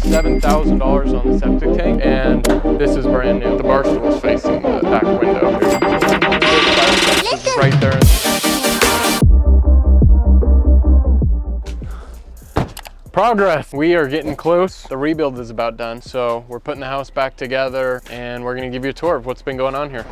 $7,000 on the septic tank, and this is brand new. The bar stool is facing the back window. This is right there. Progress. We are getting close. The rebuild is about done, so we're putting the house back together, and we're gonna give you a tour of what's been going on here.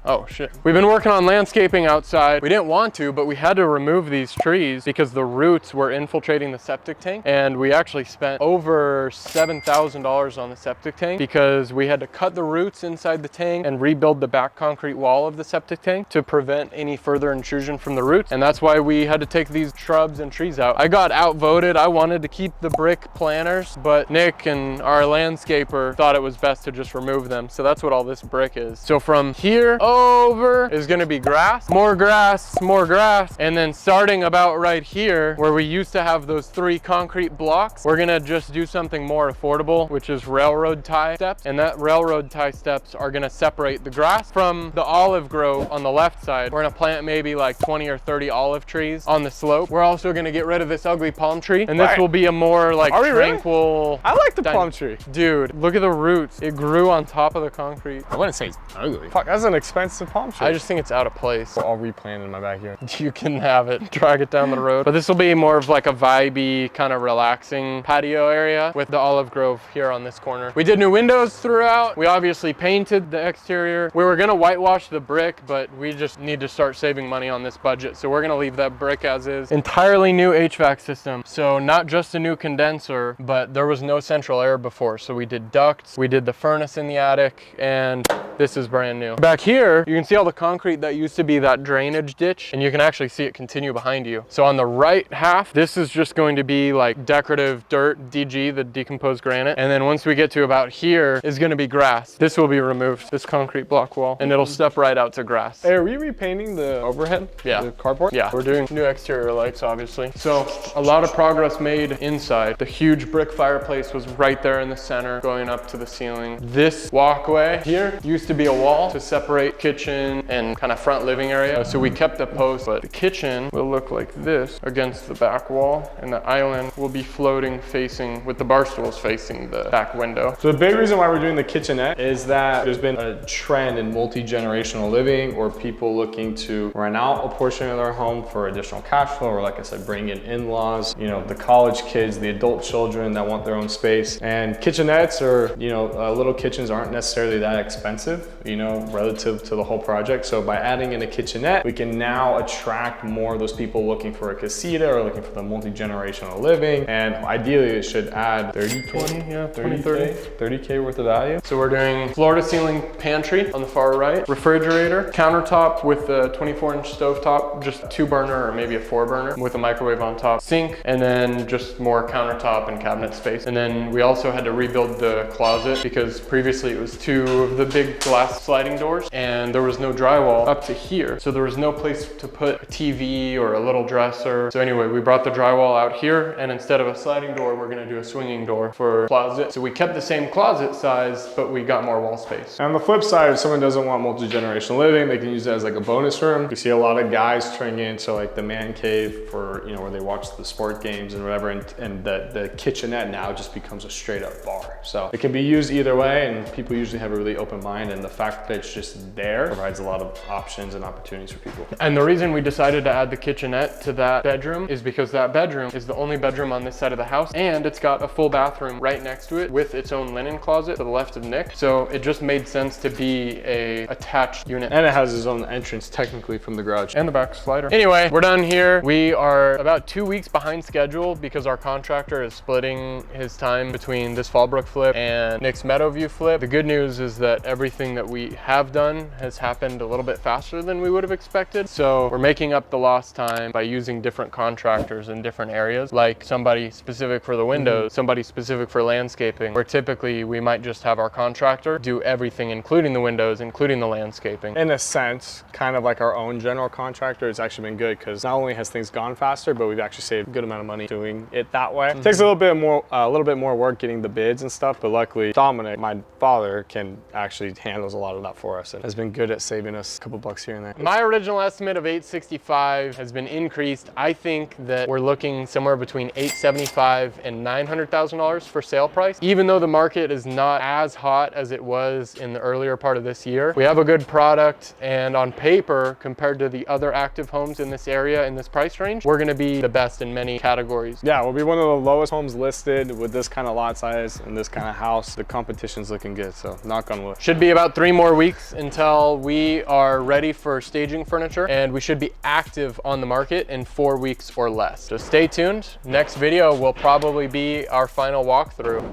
Oh shit. We've been working on landscaping outside. We didn't want to, but we had to remove these trees because the roots were infiltrating the septic tank. And we actually spent over $7,000 on the septic tank because we had to cut the roots inside the tank and rebuild the back concrete wall of the septic tank to prevent any further intrusion from the roots. And that's why we had to take these shrubs and trees out. I got outvoted. I wanted to keep the brick planters, but Nick and our landscaper thought it was best to just remove them. So that's what all this brick is. So from here over is going to be grass, and then starting about right here where we used to have those 3 concrete blocks, we're going to just do something more affordable, which is railroad tie steps. And that railroad tie steps are going to separate the grass from the olive grove on the left side. We're going to plant maybe like 20 or 30 olive trees on the slope. We're also going to get rid of this ugly palm tree, and this will be a more like tranquil. Really? I like the palm tree. Dude, look at the roots. It grew on top of the concrete. I wouldn't say it's ugly. Fuck, that's an expensive palm tree. I just think it's out of place. I'll replant in my backyard. You can have it, drag it down the road. But this will be more of like a vibey, kind of relaxing patio area with the olive grove here on this corner. We did new windows throughout. We obviously painted the exterior. We were gonna whitewash the brick, but we just need to start saving money on this budget. So we're gonna leave that brick as is. Entirely new HVAC system. So not just a new condenser, but there was no central air before. So we did ducts, we did the furnace in the attic, and this is brand new. Back here, you can see all the concrete that used to be that drainage ditch, and you can actually see it continue behind you. So on the right half, this is just going to be like decorative dirt, DG, the decomposed granite. And then once we get to about here is going to be grass. This will be removed, this concrete block wall, and it'll step right out to grass. Hey, are we repainting the overhead? Yeah. The carport? Yeah, we're doing new exterior lights, obviously. So a lot of progress made inside. The huge brick fireplace was right there in the center, going up to the ceiling. This walkway here used to be a wall to separate kitchen and kind of front living area. So we kept the post, but the kitchen will look like this against the back wall, and the island will be floating facing, with the bar stools facing the back window. So the big reason why we're doing the kitchenette is that there's been a trend in multi-generational living, or people looking to rent out a portion of their home for additional cash flow, or like I said, bring in in-laws, you know, the college kids, the adult children that want their own space. And kitchenettes, or, you know, little kitchens aren't necessarily that expensive, you know, relative to the whole project. So by adding in a kitchenette, we can now attract more of those people looking for a casita or looking for the multi-generational living. And ideally it should add 30K worth of value. So we're doing floor to ceiling pantry on the far right, refrigerator, countertop with a 24-inch stovetop, just 2 burner or maybe a 4 burner with a microwave on top, sink, and then just more countertop and cabinet space. And then we also had to rebuild the closet because previously it was 2 of the big glass sliding doors, and there was no drywall up to here. So there was no place to put a TV or a little dresser. So anyway, we brought the drywall out here, and instead of a sliding door, we're gonna do a swinging door for closet. So we kept the same closet size, but we got more wall space. On the flip side, if someone doesn't want multi-generational living, they can use it as like a bonus room. You see a lot of guys turning into like the man cave for, you know, where they watch the sport games and whatever, and the kitchenette now just becomes a straight up bar. So it can be used either way, and people usually have a really open mind, and the fact that it's just there provides a lot of options and opportunities for people. And the reason we decided to add the kitchenette to that bedroom is because that bedroom is the only bedroom on this side of the house, and it's got a full bathroom right next to it with its own linen closet to the left of Nick. So it just made sense to be a attached unit. And it has its own entrance technically from the garage. And the back slider. Anyway, we're done here. We are about 2 weeks behind schedule because our contractor is splitting his time between this Fallbrook flip and Nick's Meadowview flip. The good news is that everything that we have done has happened a little bit faster than we would have expected. So we're making up the lost time by using different contractors in different areas, like somebody specific for the windows, somebody specific for landscaping, where typically we might just have our contractor do everything, including the windows, including the landscaping. In a sense, kind of like our own general contractor, it's actually been good because not only has things gone faster, but we've actually saved a good amount of money doing it that way. It takes a little bit more work getting the bids and stuff, but luckily Dominic, my father, can actually handles a lot of that for us and has been been good at saving us a couple bucks here and there. My original estimate of $865 has been increased. I think that we're looking somewhere between $875 and $900,000 for sale price. Even though the market is not as hot as it was in the earlier part of this year, we have a good product, and on paper, compared to the other active homes in this area in this price range, we're gonna be the best in many categories. Yeah, we'll be one of the lowest homes listed with this kind of lot size and this kind of house. The competition's looking good, so knock on wood. Should be about 3 more weeks until we are ready for staging furniture, and we should be active on the market in 4 weeks or less. So stay tuned. Next video will probably be our final walkthrough.